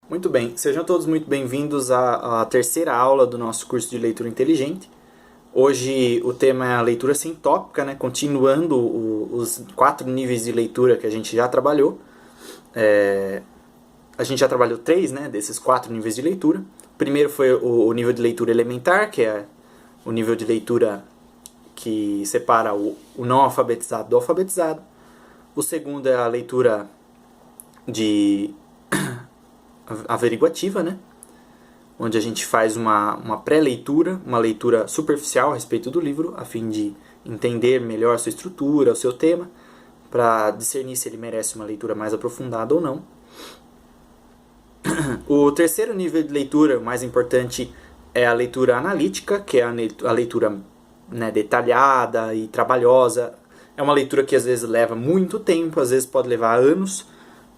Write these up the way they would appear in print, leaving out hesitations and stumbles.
Muito bem, sejam todos muito bem-vindos à terceira aula do nosso curso de leitura inteligente. Hoje o tema é a leitura sintópica, né? Continuando os 4 níveis de leitura que a gente já trabalhou. A gente já trabalhou 3, né, desses 4 níveis de leitura. O primeiro foi o nível de leitura elementar, que é o nível de leitura que separa o não alfabetizado do alfabetizado. O segundo é a leitura de averiguativa, né? Onde a gente faz uma pré-leitura, uma leitura superficial a respeito do livro, a fim de entender melhor a sua estrutura, o seu tema, para discernir se ele merece uma leitura mais aprofundada ou não. O terceiro nível de leitura, o mais importante, é a leitura analítica, que é a leitura, né, detalhada e trabalhosa. É uma leitura que às vezes leva muito tempo, às vezes pode levar anos,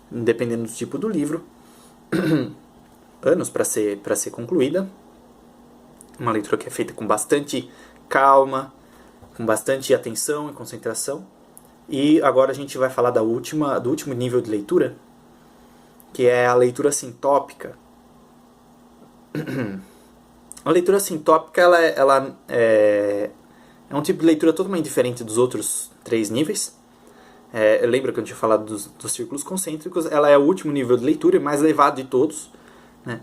dependendo do tipo do livro. Anos para ser concluída. Uma leitura que é feita com bastante calma, com bastante atenção e concentração. E agora a gente vai falar do último nível de leitura, que é a leitura sintópica. A leitura sintópica ela é um tipo de leitura totalmente diferente dos outros 3 níveis. Lembra que eu tinha falado dos círculos concêntricos? Ela é o último nível de leitura e mais elevado de todos, né?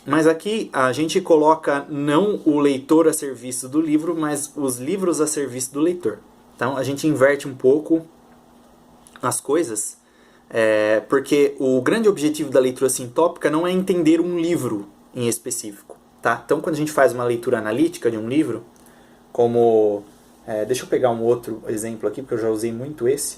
Mas aqui a gente coloca não o leitor a serviço do livro, mas os livros a serviço do leitor. Então a gente inverte um pouco as coisas, porque o grande objetivo da leitura sintópica não é entender um livro em específico. Tá? Então quando a gente faz uma leitura analítica de um livro, como... deixa eu pegar um outro exemplo aqui, porque eu já usei muito esse.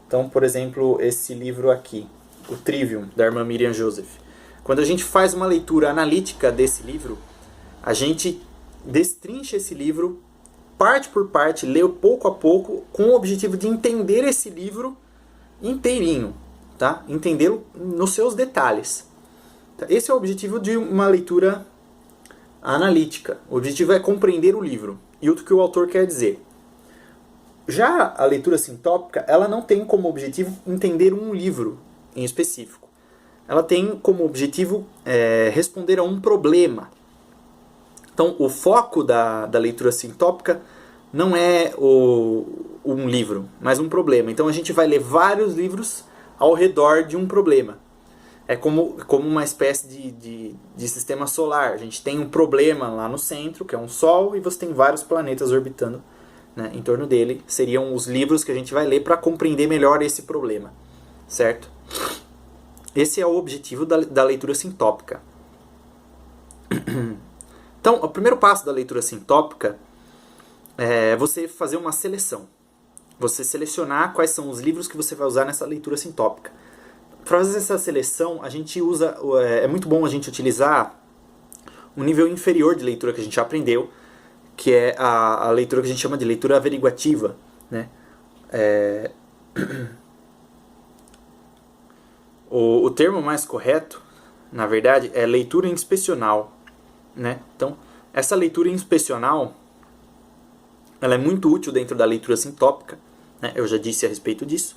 Então, por exemplo, esse livro aqui, o Trivium, da irmã Miriam Joseph. Quando a gente faz uma leitura analítica desse livro, a gente destrincha esse livro, parte por parte, lê pouco a pouco, com o objetivo de entender esse livro inteirinho, tá? Entendê-lo nos seus detalhes. Esse é o objetivo de uma leitura analítica. O objetivo é compreender o livro e o que o autor quer dizer. Já a leitura sintópica, ela não tem como objetivo entender um livro em específico. Ela tem como objetivo responder a um problema. Então, o foco da leitura sintópica não é um livro, mas um problema. Então, a gente vai ler vários livros ao redor de um problema. É como uma espécie de sistema solar. A gente tem um problema lá no centro, que é um Sol, e você tem vários planetas orbitando, né, em torno dele. Seriam os livros que a gente vai ler para compreender melhor esse problema, certo? Esse é o objetivo da leitura sintópica. Então, o primeiro passo da leitura sintópica é você fazer uma seleção. Você selecionar quais são os livros que você vai usar nessa leitura sintópica. Para fazer essa seleção, a gente usa... É muito bom a gente utilizar um nível inferior de leitura que a gente já aprendeu, que é a leitura que a gente chama de leitura averiguativa, né? O termo mais correto, na verdade, é leitura inspecional, né? Então, essa leitura inspecional, ela é muito útil dentro da leitura sintópica, né? Eu já disse a respeito disso.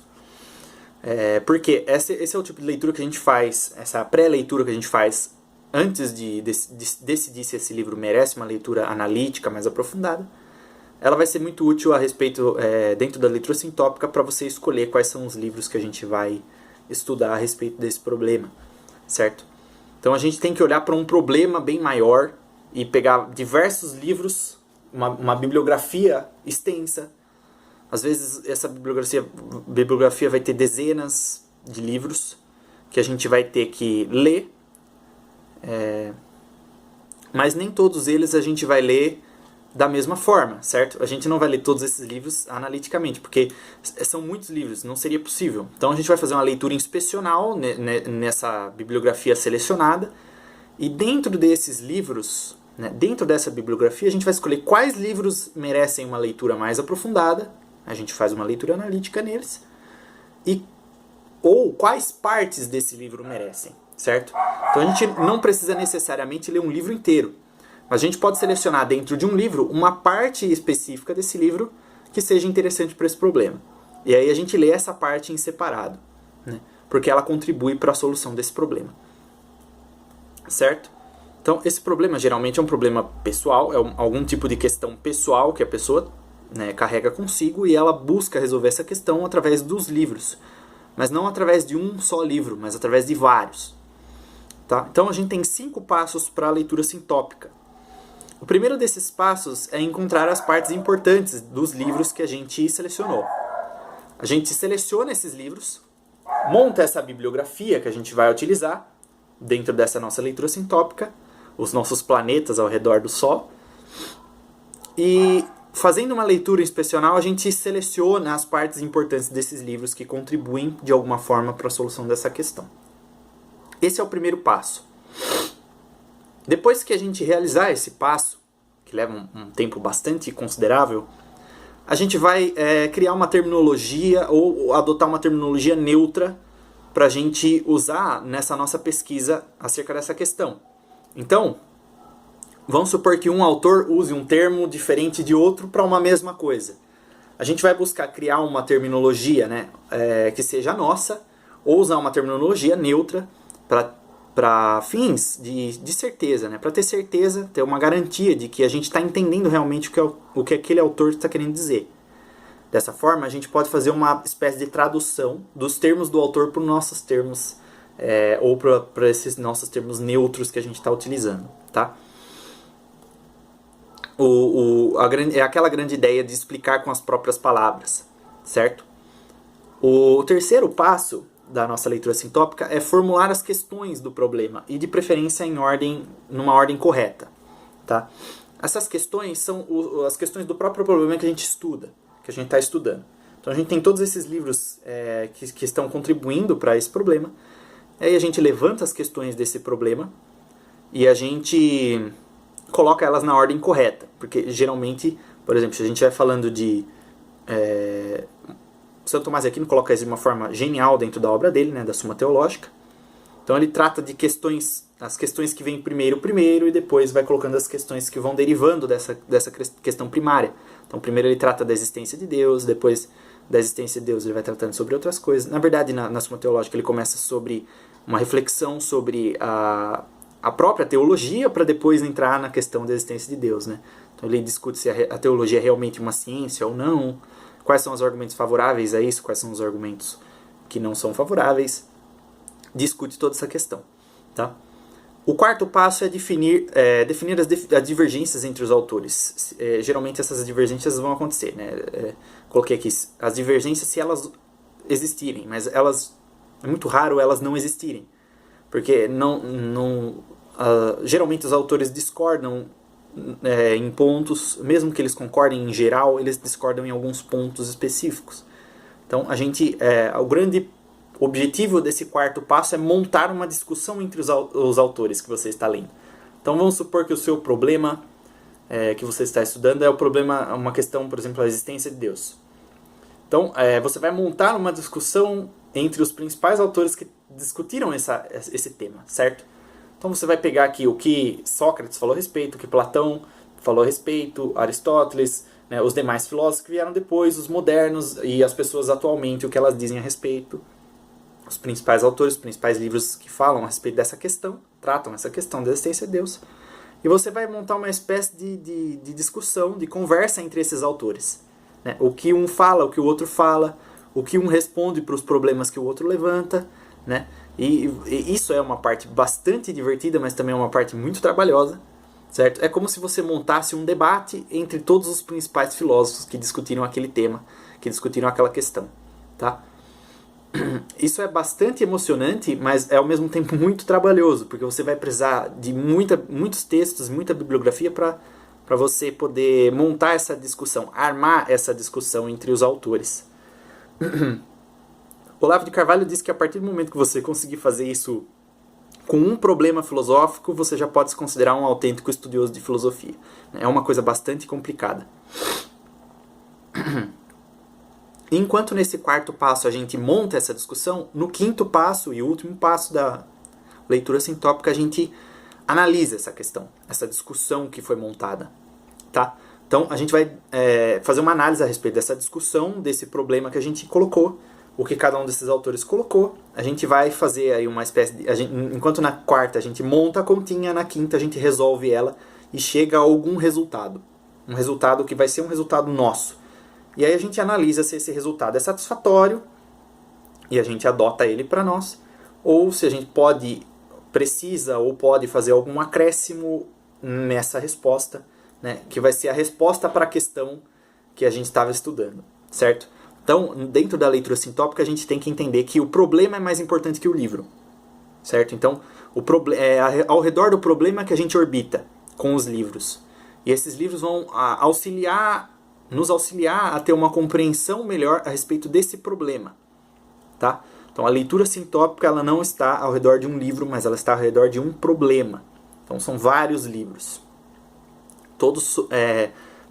Porque esse é o tipo de leitura que a gente faz, essa pré-leitura que a gente faz antes de decidir se esse livro merece uma leitura analítica mais aprofundada. Ela vai ser muito útil a respeito, dentro da leitura sintópica, para você escolher quais são os livros que a gente vai estudar a respeito desse problema, certo? Então a gente tem que olhar para um problema bem maior e pegar diversos livros, uma bibliografia extensa. Às vezes essa bibliografia vai ter dezenas de livros que a gente vai ter que ler, mas nem todos eles a gente vai ler da mesma forma, certo? A gente não vai ler todos esses livros analiticamente, porque são muitos livros, não seria possível. Então a gente vai fazer uma leitura inspecional nessa bibliografia selecionada, e dentro desses livros, né, dentro dessa bibliografia, a gente vai escolher quais livros merecem uma leitura mais aprofundada, a gente faz uma leitura analítica neles, ou quais partes desse livro merecem, certo? Então a gente não precisa necessariamente ler um livro inteiro. Mas a gente pode selecionar dentro de um livro uma parte específica desse livro que seja interessante para esse problema. E aí a gente lê essa parte em separado, né? Porque ela contribui para a solução desse problema. certo? Então, esse problema geralmente é um problema pessoal, é algum tipo de questão pessoal que a pessoa, né, carrega consigo, e ela busca resolver essa questão através dos livros. Mas não através de um só livro, mas através de vários. Tá? Então, a gente tem 5 passos para a leitura sintópica. O primeiro desses passos é encontrar as partes importantes dos livros que a gente selecionou. A gente seleciona esses livros, monta essa bibliografia que a gente vai utilizar dentro dessa nossa leitura sintópica, os nossos planetas ao redor do Sol, e fazendo uma leitura inspecional, a gente seleciona as partes importantes desses livros que contribuem de alguma forma para a solução dessa questão. Esse é o primeiro passo. Depois que a gente realizar esse passo, que leva um tempo bastante considerável, a gente vai criar uma terminologia ou adotar uma terminologia neutra para a gente usar nessa nossa pesquisa acerca dessa questão. Então, vamos supor que um autor use um termo diferente de outro para uma mesma coisa. A gente vai buscar criar uma terminologia, né, que seja nossa, ou usar uma terminologia neutra para fins de certeza, né, para ter certeza, ter uma garantia de que a gente está entendendo realmente o que aquele autor está querendo dizer. Dessa forma, a gente pode fazer uma espécie de tradução dos termos do autor para os nossos termos, ou para esses nossos termos neutros que a gente está utilizando. Tá? É aquela grande ideia de explicar com as próprias palavras, certo? O terceiro passo da nossa leitura sintópica é formular as questões do problema, e de preferência numa ordem correta. Tá? Essas questões são as questões do próprio problema que a gente estuda, que a gente está estudando. Então a gente tem todos esses livros que estão contribuindo para esse problema, aí a gente levanta as questões desse problema e a gente coloca elas na ordem correta, porque geralmente, por exemplo, se a gente estiver falando de Santo Tomás de Aquino coloca isso de uma forma genial dentro da obra dele, né, da Suma Teológica. Então ele trata de as questões que vêm primeiro, e depois vai colocando as questões que vão derivando dessa questão primária. Então primeiro ele trata da existência de Deus, depois da existência de Deus ele vai tratando sobre outras coisas. Na verdade, na Suma Teológica ele começa sobre uma reflexão sobre a própria teologia, para depois entrar na questão da existência de Deus, né? Então ele discute se a teologia é realmente uma ciência ou não, quais são os argumentos favoráveis a isso, quais são os argumentos que não são favoráveis, discute toda essa questão. Tá? O quarto passo é definir as divergências entre os autores. Geralmente essas divergências vão acontecer, né? Coloquei aqui as divergências se elas existirem, mas é muito raro elas não existirem, porque geralmente os autores discordam em pontos, mesmo que eles concordem em geral, eles discordam em alguns pontos específicos. Então o grande objetivo desse quarto passo é montar uma discussão entre os autores que você está lendo. Então vamos supor que o seu problema que você está estudando é uma questão, por exemplo, a existência de Deus. Então você vai montar uma discussão entre os principais autores que discutiram esse tema, certo? Então você vai pegar aqui o que Sócrates falou a respeito, o que Platão falou a respeito, Aristóteles, né, os demais filósofos que vieram depois, os modernos e as pessoas atualmente, o que elas dizem a respeito, os principais autores, os principais livros que falam a respeito dessa questão, tratam essa questão da existência de Deus. E você vai montar uma espécie de discussão, de conversa entre esses autores. Né? O que um fala, o que o outro fala, o que um responde para os problemas que o outro levanta, né? E isso é uma parte bastante divertida, mas também é uma parte muito trabalhosa, certo? É como se você montasse um debate entre todos os principais filósofos que discutiram aquele tema, que discutiram aquela questão, tá? Isso é bastante emocionante, mas é ao mesmo tempo muito trabalhoso, porque você vai precisar de muitos textos, muita bibliografia para você poder montar essa discussão, armar essa discussão entre os autores. Olavo de Carvalho diz que a partir do momento que você conseguir fazer isso com um problema filosófico, você já pode se considerar um autêntico estudioso de filosofia. É uma coisa bastante complicada. Enquanto nesse quarto passo a gente monta essa discussão, no quinto passo e último passo da leitura sintópica a gente analisa essa questão, essa discussão que foi montada. Tá? Então a gente vai fazer uma análise a respeito dessa discussão, desse problema que a gente colocou, o que cada um desses autores colocou. A gente vai fazer aí uma espécie de... enquanto na quarta a gente monta a continha, na quinta a gente resolve ela e chega a algum resultado. Um resultado que vai ser um resultado nosso. E aí a gente analisa se esse resultado é satisfatório e a gente adota ele para nós, ou se a gente precisa ou pode fazer algum acréscimo nessa resposta, né, que vai ser a resposta para a questão que a gente estava estudando, certo? Então, dentro da leitura sintópica, a gente tem que entender que o problema é mais importante que o livro, certo? Então, é ao redor do problema que a gente orbita com os livros. E esses livros vão nos auxiliar a ter uma compreensão melhor a respeito desse problema, tá? Então, a leitura sintópica ela não está ao redor de um livro, mas ela está ao redor de um problema. Então, são vários livros.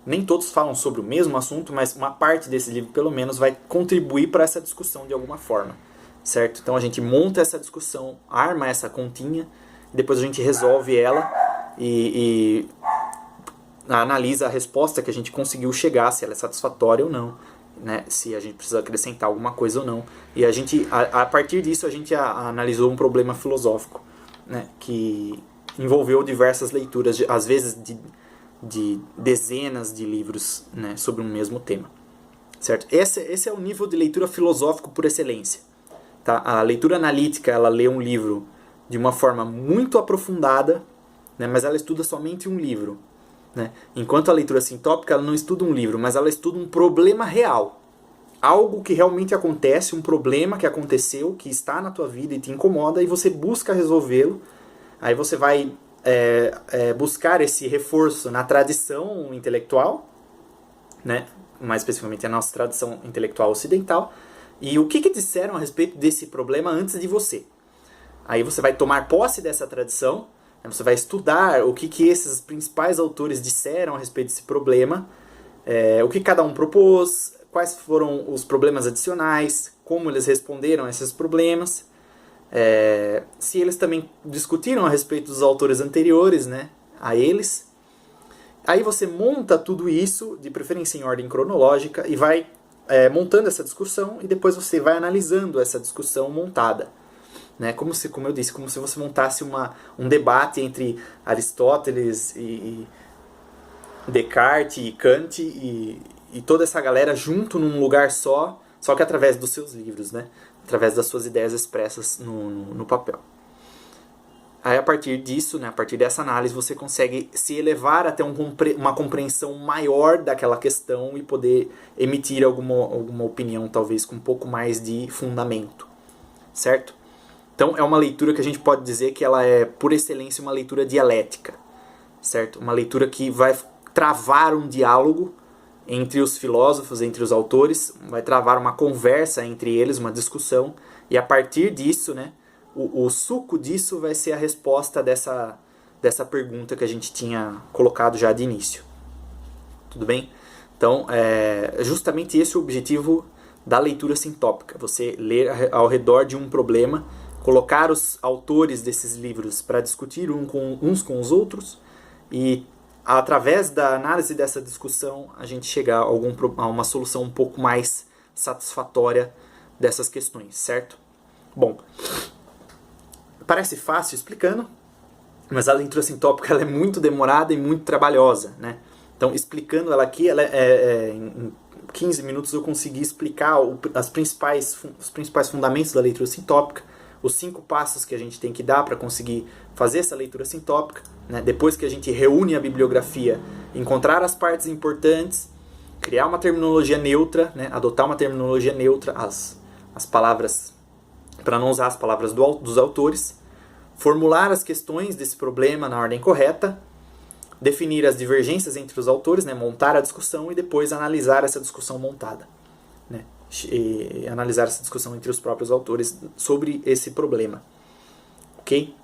Nem todos falam sobre o mesmo assunto, mas uma parte desse livro, pelo menos, vai contribuir para essa discussão de alguma forma, certo? Então, a gente monta essa discussão, arma essa continha, e depois a gente resolve ela e analisa a resposta que a gente conseguiu chegar, se ela é satisfatória ou não, né? Se a gente precisa acrescentar alguma coisa ou não. E a partir disso, a gente analisou um problema filosófico, né? Que envolveu diversas leituras, às vezes de dezenas de livros, né? Sobre um mesmo tema, certo? Esse é o nível de leitura filosófico por excelência, tá? A leitura analítica, ela lê um livro de uma forma muito aprofundada, né? Mas ela estuda somente um livro, né? Enquanto a leitura sintópica, ela não estuda um livro, mas ela estuda um problema real. Algo que realmente acontece, um problema que aconteceu, que está na tua vida e te incomoda, e você busca resolvê-lo. Aí você vai buscar esse reforço na tradição intelectual, né? Mais especificamente a nossa tradição intelectual ocidental, e o que disseram a respeito desse problema antes de você. Aí você vai tomar posse dessa tradição, você vai estudar o que esses principais autores disseram a respeito desse problema, o que cada um propôs, quais foram os problemas adicionais, como eles responderam a esses problemas, se eles também discutiram a respeito dos autores anteriores, né, a eles. Aí você monta tudo isso, de preferência em ordem cronológica, e vai montando essa discussão, e depois você vai analisando essa discussão montada. Né? Como eu disse, como se você montasse um debate entre Aristóteles e Descartes e Kant e toda essa galera junto num lugar só que através dos seus livros, né? Através das suas ideias expressas no papel. Aí a partir disso, né, a partir dessa análise, você consegue se elevar até uma compreensão maior daquela questão e poder emitir alguma opinião, talvez com um pouco mais de fundamento, certo? Então é uma leitura que a gente pode dizer que ela é, por excelência, uma leitura dialética, certo? Uma leitura que vai travar um diálogo entre os filósofos, entre os autores, vai travar uma conversa entre eles, uma discussão, e a partir disso, né, o suco disso vai ser a resposta dessa pergunta que a gente tinha colocado já de início. Tudo bem? Então, é justamente esse o objetivo da leitura sintópica, você ler ao redor de um problema, colocar os autores desses livros para discutir uns com os outros e, através da análise dessa discussão, a gente chegar a uma solução um pouco mais satisfatória dessas questões, certo? Bom, parece fácil explicando, mas a leitura sintópica ela é muito demorada e muito trabalhosa, né? Então, explicando ela aqui, em 15 minutos eu consegui explicar os principais fundamentos da leitura sintópica, os 5 passos que a gente tem que dar para conseguir fazer essa leitura sintópica, né? Depois que a gente reúne a bibliografia, encontrar as partes importantes, criar uma terminologia neutra, né? Adotar uma terminologia neutra, as palavras, para não usar as palavras dos autores, formular as questões desse problema na ordem correta, definir as divergências entre os autores, né? Montar a discussão e depois analisar essa discussão montada, né? E analisar essa discussão entre os próprios autores sobre esse problema, ok?